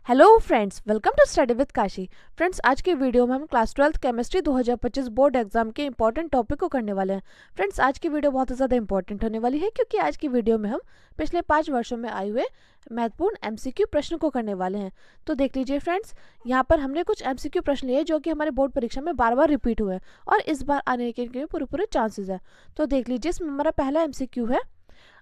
Hello friends, welcome to study with Kashi. Friends, आज की video में हम क्लास 12 केमिस्ट्री 2025 बोर्ड एग्जाम के इंपॉर्टेंट टॉपिक को करने वाले हैं। फ्रेंड्स, आज की वीडियो बहुत ज़्यादा इंपॉर्टेंट होने वाली है क्योंकि आज की वीडियो में हम पिछले 5 वर्षों में आए हुए महत्वपूर्ण एमसीक्यू प्रश्न को करने वाले हैं। तो देख लीजिए फ्रेंड्स, यहाँ पर हमने कुछ एमसीक्यू प्रश्न लिए जो कि हमारे बोर्ड परीक्षा में बार बार रिपीट हुए और इस बार आने के पूरे चांसेस है। तो देख लीजिए, इसमें हमारा पहला एमसीक्यू है,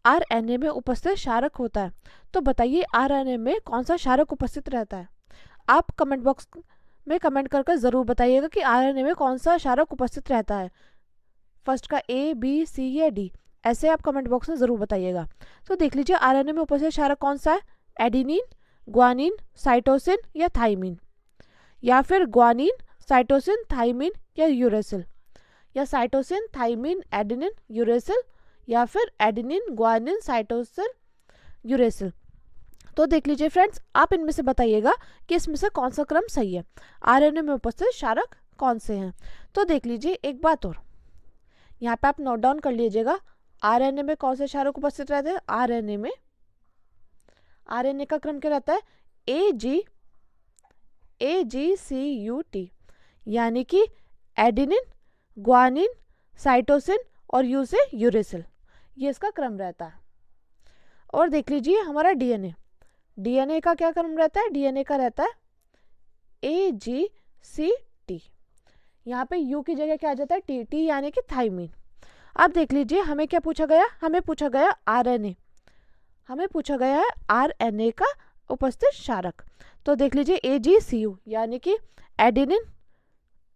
आरएनए में उपस्थित क्षारक होता है। तो बताइए आरएनए में कौन सा क्षारक उपस्थित रहता है। आप कमेंट बॉक्स में कमेंट करके ज़रूर बताइएगा कि आरएनए में कौन सा क्षारक उपस्थित रहता है। फर्स्ट का ए, बी, सी या डी, ऐसे आप कमेंट बॉक्स में ज़रूर बताइएगा। तो देख लीजिए आरएनए में उपस्थित क्षारक कौन सा है। एडिनिन, ग्वानिन, साइटोसिन या थाइमिन, या फिर ग्वानिन, साइटोसिन, थाइमिन या यूरेसिल, या साइटोसिन, थाइमिन, एडिनिन, यूरेसिल, या फिर एडिनिन, ग्वानिन, साइटोसिन, यूरेसिल। तो देख लीजिए फ्रेंड्स, आप इनमें से बताइएगा कि इसमें से कौन सा क्रम सही है, आरएनए में उपस्थित क्षारक कौन से हैं। तो देख लीजिए एक बात और, यहाँ पे आप नोट डाउन कर लीजिएगा आरएनए में कौन से क्षारक उपस्थित रहते हैं। आरएनए का क्रम क्या रहता है, AGCUT, यानी कि एडिनिन, ग्वानिन, साइटोसिन और यू से यूरेसिल, ये इसका क्रम रहता है। और देख लीजिए हमारा डीएनए का क्या क्रम रहता है। डीएनए का रहता है AGCT, यहाँ पे यू की जगह क्या आ जाता है, टी यानी कि थाइमिन। अब देख लीजिए हमें क्या पूछा गया, हमें पूछा गया आरएनए का उपस्थित क्षारक। तो देख लीजिए AGCU यानी कि एडिनिन,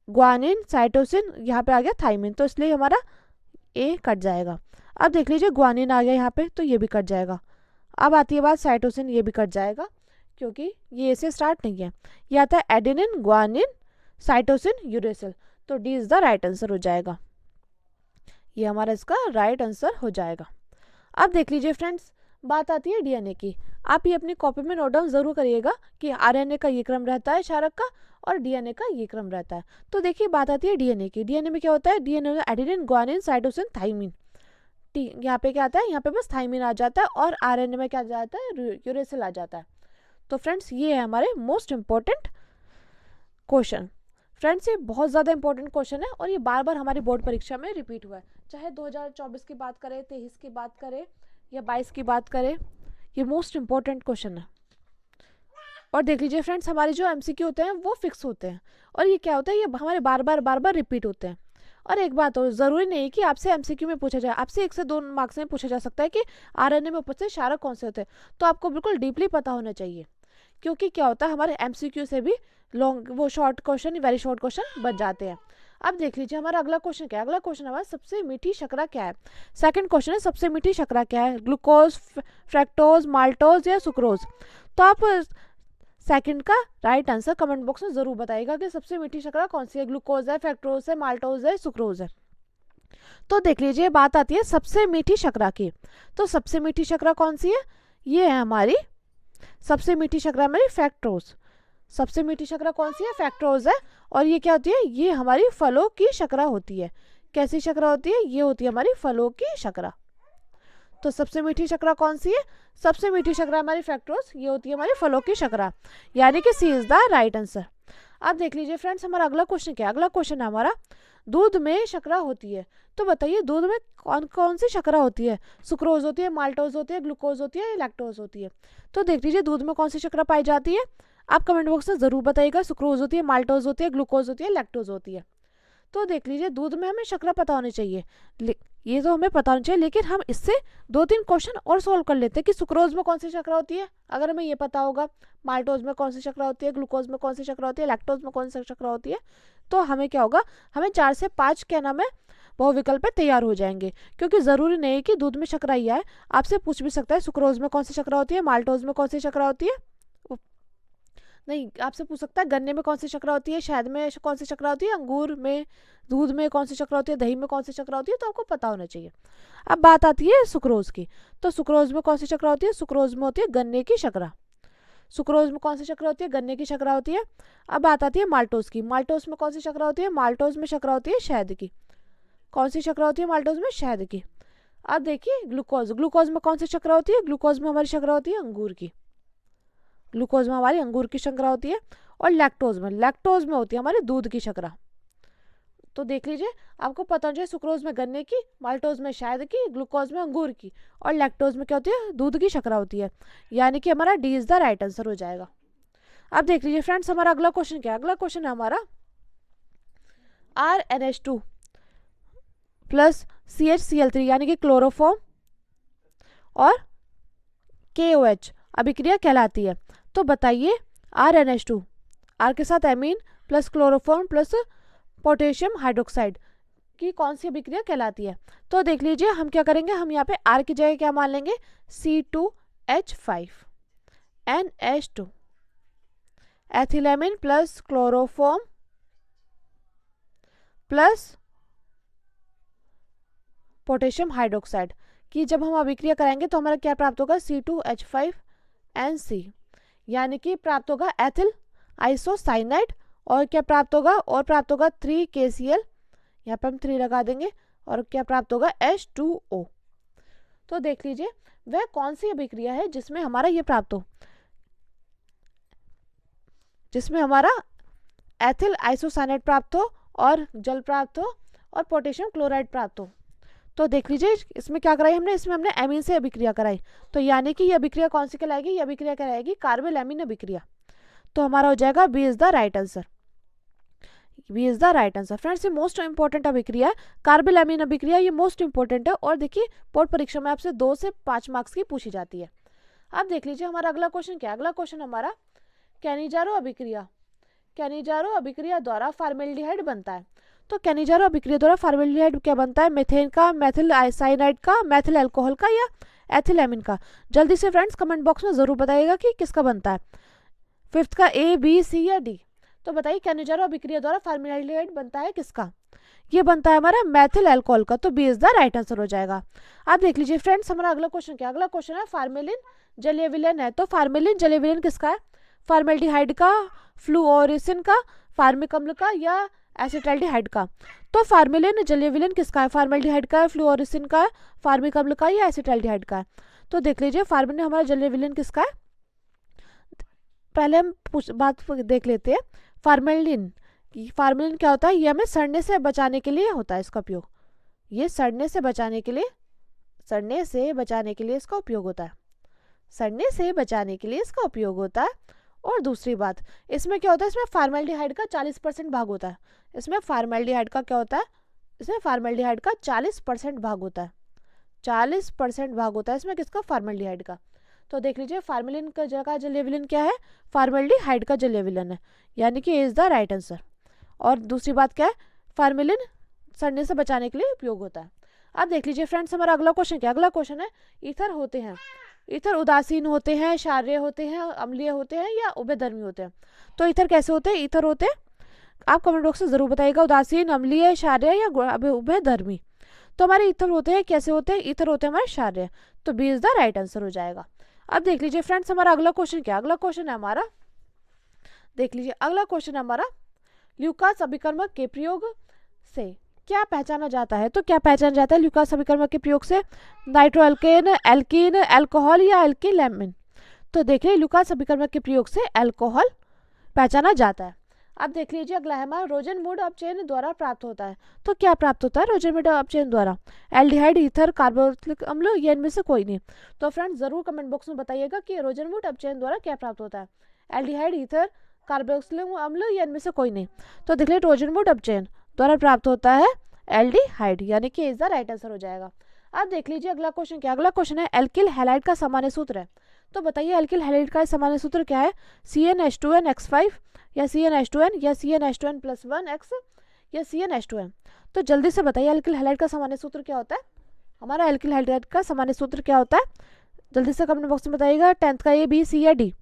ग्वानिन, साइटोसिन, यहाँ पे आ गया थाइमिन, तो इसलिए हमारा ए कट जाएगा। अब देख लीजिए ग्वानिन आ गया यहाँ पे, तो ये भी कट जाएगा। अब आती है बात साइटोसिन, ये भी कट जाएगा क्योंकि ये से स्टार्ट नहीं है। ये आता है एडेनिन, ग्वानिन, साइटोसिन, यूरेसिल, तो D is the right answer हो जाएगा। ये हमारा इसका राइट आंसर हो जाएगा। अब देख लीजिए फ्रेंड्स, बात आती है डीएनए की। आप ये अपनी कॉपी में नोट डाउन जरूर करिएगा कि आरएनए का ये क्रम रहता है क्षारक का और डीएनए का ये क्रम रहता है। तो देखिए बात आती है डीएनए की। डीएनए में क्या होता है, डीएनए में एडेनिन, ग्वानिन, साइटोसिन, थाइमिन, यहाँ पे क्या आता है, यहाँ पे बस थाइमिन आ जाता है और आरएनए में क्या आ जाता है, यूरेसिल आ जाता है। तो फ्रेंड्स ये है हमारे मोस्ट इंपॉर्टेंट क्वेश्चन। फ्रेंड्स ये बहुत ज़्यादा इंपॉर्टेंट क्वेश्चन है और ये बार बार हमारी बोर्ड परीक्षा में रिपीट हुआ है, चाहे 2024 की बात करें, 23 की बात करें या 22 की बात करें, ये मोस्ट इंपॉर्टेंट क्वेश्चन है। और देख लीजिए फ्रेंड्स, हमारे जो एमसीक्यू होते हैं वो फिक्स होते हैं और ये क्या होता है, ये हमारे बार बार रिपीट होते हैं। और एक बात और, ज़रूरी नहीं कि आपसे एमसीक्यू में पूछा जाए, आपसे 1 से 2 मार्क्स में पूछा जा सकता है कि आरएनए में उपस्थित क्षारक कौन से होते हैं। तो आपको बिल्कुल डीपली पता होना चाहिए क्योंकि क्या होता है, हमारे एमसीक्यू से भी लॉन्ग वो short question, very short question बन जाते हैं। अब देख लीजिए हमारा अगला क्वेश्चन क्या है। अगला क्वेश्चन हमारा सबसे मीठी शर्करा क्या है। सेकंड क्वेश्चन है सबसे मीठी शर्करा क्या है, ग्लूकोज, फ्रैक्टोज, माल्टोज या सुक्रोज। तो आप सेकंड का राइट आंसर कमेंट बॉक्स में जरूर बताइएगा कि सबसे मीठी शर्करा कौन सी है, ग्लूकोज है, फ्रैक्टोज है, माल्टोज है, सुक्रोज है। तो देख लीजिए बात आती है सबसे मीठी शर्करा की। तो सबसे मीठी शर्करा कौन सी है, ये है हमारी सबसे मीठी शर्करा हमारी फ्रैक्टोज। सबसे मीठी शर्करा कौन सी है, फ्रैक्टोज है। और ये क्या होती है, ये हमारी फलों की शर्करा होती है। कैसी शर्करा होती है, ये होती है हमारी फलों की शर्करा। तो सबसे मीठी शर्करा कौन सी है, सबसे मीठी शर्करा हमारी फ्रैक्टोज, ये होती है हमारी फलों की शर्करा, यानी कि सी इज द राइट आंसर। अब देख लीजिए फ्रेंड्स, हमारा अगला क्वेश्चन क्या है। अगला क्वेश्चन है हमारा, दूध में शर्करा होती है। तो बताइए दूध में कौन कौन सी शर्करा होती है, सुक्रोज होती है, माल्टोज होती है, ग्लूकोज होती है, लैक्टोज होती है। तो देख लीजिए दूध में कौन सी शर्करा पाई जाती है, आप कमेंट बॉक्स में जरूर बताइएगा। सुक्रोज होती है, माल्टोज होती है, ग्लूकोज होती है, लैक्टोज होती है। तो देख लीजिए दूध में हमें शर्करा पता होनी चाहिए, ये तो हमें पता होना चाहिए, लेकिन हम इससे 2-3 क्वेश्चन और सॉल्व कर लेते हैं कि सुक्रोज में कौन सी शर्करा होती है, अगर हमें ये पता होगा, माल्टोज में कौन सी शर्करा होती है, ग्लूकोज में कौन सी शर्करा होती है, लैक्टोज में कौन सी शर्करा होती है। तो हमें क्या होगा, हमें 4 से 5 क्या नाम है, बहुविकल्प तैयार हो जाएंगे। क्योंकि ज़रूरी नहीं है कि दूध में शर्करा ही आए, आपसे पूछ भी सकता है सुक्रोज में कौन सी शर्करा होती है, माल्टोज में कौन सी शर्करा होती है, नहीं आपसे पूछ सकता है गन्ने में कौन सी शर्करा होती है, शहद में कौन सी शर्करा होती है, अंगूर में, दूध में कौन सी शर्करा होती है, दही में कौन सी शर्करा होती है, तो आपको पता होना चाहिए। अब बात आती है सुक्रोज की। तो सुक्रोज में कौन सी शर्करा होती है, सुक्रोज में होती है गन्ने की शर्करा। सुक्रोज में कौन सी शर्करा होती है, गन्ने की शर्करा होती है। अब बात आती है माल्टोज की। माल्टोज में कौन सी शर्करा होती है, माल्टोज में शर्करा होती है शहद की। कौन सी शर्करा होती है माल्टोज में, शहद की। अब देखिए ग्लूकोज, ग्लूकोज में कौन सी शर्करा होती है, ग्लूकोज में हमारी शर्करा होती है अंगूर की। ग्लूकोज में हमारी अंगूर की शर्करा होती है, और लैक्टोज में होती है हमारी दूध की शर्करा। तो देख लीजिए, आपको पता होना चाहिए सुक्रोज में गन्ने की, माल्टोज में शहद की, ग्लूकोज में अंगूर की, और लैक्टोज में क्या होती है, दूध की शर्करा होती है। यानी कि हमारा D is the right answer हो जाएगा। अब देख लीजिए फ्रेंड्स, हमारा अगला क्वेश्चन क्या है। अगला क्वेश्चन है हमारा RNH2 प्लस CHCl3 यानी कि क्लोरोफॉर्म और KOH अभिक्रिया कहलाती है। तो बताइए RNH2, R के साथ amine plus chloroform plus potassium hydroxide की कौन सी अभिक्रिया कहलाती है। तो देख लीजिए, हम क्या करेंगे, हम यहाँ पे R की जगह क्या मान लेंगे, C2H5NH2, ethylamine plus chloroform plus potassium hydroxide की जब हम अभिक्रिया कराएंगे तो हमारा क्या प्राप्त होगा, C2H5NC, यानी कि प्राप्त होगा एथिल आइसोसाइनाइड, और क्या प्राप्त होगा, और प्राप्त होगा 3KCl, यहाँ पे हम 3 लगा देंगे, और क्या प्राप्त होगा H2O। तो देख लीजिए, वह कौन सी अभिक्रिया है जिसमें हमारा ये प्राप्त हो, जिसमें हमारा एथिल आइसोसाइनाइड प्राप्त हो और जल प्राप्त हो और पोटेशियम क्लोराइड प्राप्त हो। तो देख लीजिए, इसमें क्या कराई हमने, इसमें हमने एमीन से अभिक्रिया कराई, तो यानी कि ये अभिक्रिया कौन सी कहलाएगी, ये अभिक्रिया कहलाएगी कार्बोल एमीन अभिक्रिया। तो हमारा हो जाएगा B is the right answer, B is the right answer. Friends, ये मोस्ट इंपॉर्टेंट अभिक्रिया है, कार्बोल एमीन अभिक्रिया, ये मोस्ट इंपॉर्टेंट है, और देखिए बोर्ड परीक्षा में आपसे 2 से 5 मार्क्स की पूछी जाती है। अब देख लीजिए, हमारा अगला क्वेश्चन क्या है। अगला क्वेश्चन हमारा कैनिजारो अभिक्रिया, कैनिजारो अभिक्रिया द्वारा फॉर्मेल्डिहाइड बनता है। तो कैनिजारो अभिक्रिया द्वारा फॉर्मेल्डिहाइड क्या बनता है, मेथेन का, मेथिल साइनाइड का, मेथिल अल्कोहल का, या एथिलेमिन का। जल्दी से फ्रेंड्स कमेंट बॉक्स में जरूर बताइएगा कि किसका बनता है, 5th का A, B, C या D। तो बताइए कैनिजारो अभिक्रिया द्वारा फॉर्मेल्डिहाइड बनता है किसका, ये बनता है हमारा मेथिल अल्कोहल का। तो B is the right answer हो जाएगा। आप देख लीजिए फ्रेंड्स, हमारा अगला क्वेश्चन क्या, अगला क्वेश्चन है फार्मेलिन जलीय विलयन है। तो फार्मेलिन जलीय विलयन किसका है, फॉर्मेल्डिहाइड का, फ्लूओरेसिन का, फार्मिक अम्ल का, या एसिटाल्डिहाइड का। तो फार्मेलिन जलीय विलयन किसका है, फॉर्मेल्डिहाइड का है, फ्लूओरेसिन का है, फार्मिक अम्ल का, या एसिटाल्डिहाइड का है। तो देख लीजिए, फार्मेलिन हमारा जलीय विलयन किसका है। पहले हम बात देख लेते हैं फार्मेलिन। फार्मेलिन क्या होता है, ये हमें सड़ने से बचाने के लिए होता है इसका उपयोग, ये सड़ने से बचाने के लिए इसका उपयोग होता है, सड़ने से बचाने के लिए इसका उपयोग होता है। और दूसरी बात, इसमें क्या होता है, इसमें फॉर्मेल्डिहाइड का 40% भाग होता है, इसमें फॉर्मेल्डिहाइड का क्या होता है, इसमें फॉर्मेल्डिहाइड का 40% भाग होता है, 40% भाग होता है इसमें किसका, फॉर्मेल्डिहाइड का। तो देख लीजिए, फार्मेलिन का जगह जलीय विलयन क्या है, फॉर्मेल्डिहाइड का जलीय विलयन है, यानी कि इज द राइट आंसर। और दूसरी बात क्या है, फार्मेलिन सड़ने से बचाने के लिए उपयोग होता है। अब देख लीजिए फ्रेंड्स, हमारा अगला क्वेश्चन क्या, अगला क्वेश्चन है ईथर होते हैं, ईथर उदासीन होते हैं, क्षारीय होते हैं, अम्लीय होते हैं, या उभयधर्मी होते हैं। तो ईथर कैसे होते हैं, ईथर होते हैं, आप कमेंट बॉक्स में जरूर बताइएगा, उदासीन, अम्लीय, क्षारीय या उभयधर्मी। तो हमारे ईथर होते हैं, कैसे होते हैं, ईथर होते हैं हमारे क्षारीय। तो B is the right answer हो जाएगा। अब देख लीजिए फ्रेंड्स, हमारा अगला क्वेश्चन क्या, अगला क्वेश्चन है हमारा, देख लीजिए अगला क्वेश्चन है हमारा, ल्यूकास अभिकर्मक के प्रयोग से क्या पहचाना जाता है। तो क्या पहचाना जाता है ल्यूकास अभिकर्मक के प्रयोग से, नाइट्रोएल्केन, एल्कीन, अल्कोहल या एल्किलेमिन। तो देखिए, ल्यूकास अभिकर्मक के प्रयोग से अल्कोहल पहचाना जाता है। अब देख लीजिए, अगला है हमारा रोजेनवुड अपचयन द्वारा प्राप्त होता है। तो क्या प्राप्त होता है रोजेनवुड अपचयन द्वारा, एल्डिहाइड, ईथर, कार्बोक्सिलिक अम्ल, या इनमें से कोई नहीं। तो फ्रेंड्स जरूर कमेंट बॉक्स में बताइएगा कि रोजेनवुड अपचयन द्वारा क्या प्राप्त होता है, एल्डिहाइड, ईथर, कार्बोक्सिलिक अम्ल, या इनमें से कोई नहीं। तो देख लीजिए, रोजेनवुड अपचयन द्वारा प्राप्त होता है एल्डिहाइड, यानी कि इज द राइट आंसर हो जाएगा। अब देख लीजिए अगला क्वेश्चन क्या, अगला क्वेश्चन है एल्किल हैलाइड का सामान्य सूत्र है। तो बताइए एल्किल हैलाइड का सामान्य सूत्र क्या है, CnH2nX5 या CnH2n या CnH2n+1x या CnH2n। तो जल्दी से बताइए एल्किल हैलाइड का सामान्य सूत्र क्या होता है, हमारा एल्किल हैलाइड का सामान्य सूत्र क्या होता है, जल्दी से कमेंट बॉक्स में बताइएगा, 10th का A, B, C या D।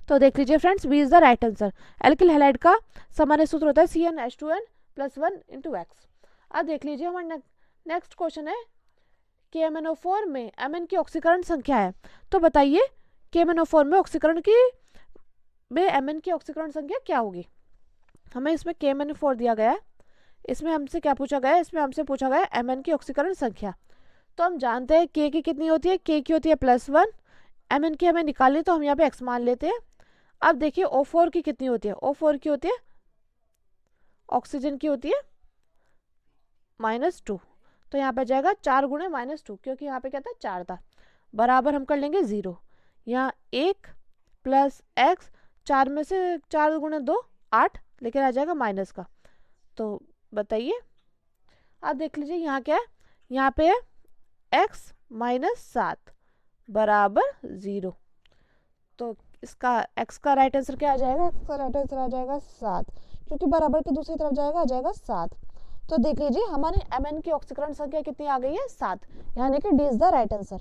तो देख लीजिए friends, B is the right answer. Alkyl halide का सामान्य सूत्र होता है CnH2n+1 x। अब देख लीजिए, हमारा नेक्स्ट क्वेश्चन है KMnO4 में Mn की ऑक्सीकरण संख्या है। तो बताइए KMnO4 में Mn की ऑक्सीकरण संख्या क्या होगी। हमें इसमें KMnO4 दिया गया है, इसमें हमसे क्या पूछा गया है, इसमें हमसे पूछा गया है Mn की ऑक्सीकरण संख्या। तो हम जानते हैं K की कितनी होती है, K की होती है +1, Mn की हमें निकालनी, तो हम यहाँ पे x मान लेते हैं। अब देखिए O4 की कितनी होती है, O4 की होती है, ऑक्सीजन की होती है -2, तो यहाँ पे जाएगा 4 गुणे -2, क्योंकि यहाँ पे क्या था 4 था, बराबर हम कर लेंगे 0। यहाँ 1 प्लस x, 4 में से 4 गुणे 2 8, लेकिन आ जाएगा माइनस का। तो बताइए, अब देख लीजिए यहाँ क्या है, यहाँ पे है x -7 बराबर 0। तो इसका x का राइट आंसर क्या आ जाएगा, x का राइट आंसर आ जाएगा 7, क्योंकि बराबर की दूसरी तरफ जाएगा, आ जाएगा 7। तो देख लीजिए हमारी Mn की ऑक्सीकरण संख्या कितनी आ गई है, 7, यानी कि D is the right answer.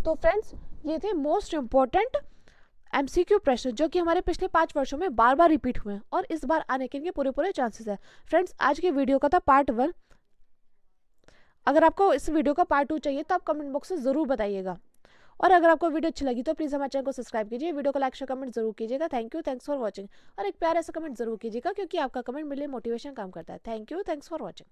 तो फ्रेंड्स, ये थे मोस्ट इंपॉर्टेंट MCQ प्रश्न जो कि हमारे पिछले 5 वर्षों में बार बार रिपीट हुए हैं और इस बार आने के इनके पूरे चांसेस है। फ्रेंड्स, आज के वीडियो का था पार्ट 1। अगर आपको इस वीडियो का पार्ट 2 चाहिए तो आप कमेंट बॉक्स में ज़रूर बताइएगा, और अगर आपको वीडियो अच्छी लगी तो प्लीज़ हमारे चैनल को सब्सक्राइब कीजिए, वीडियो को लाइक शेयर कमेंट जरूर कीजिएगा। Thank you, thanks for watching. और एक प्यारा सा कमेंट जरूर कीजिएगा, क्योंकि आपका कमेंट मेरे लिए मोटिवेशन काम करता है। Thank you, thanks for watching.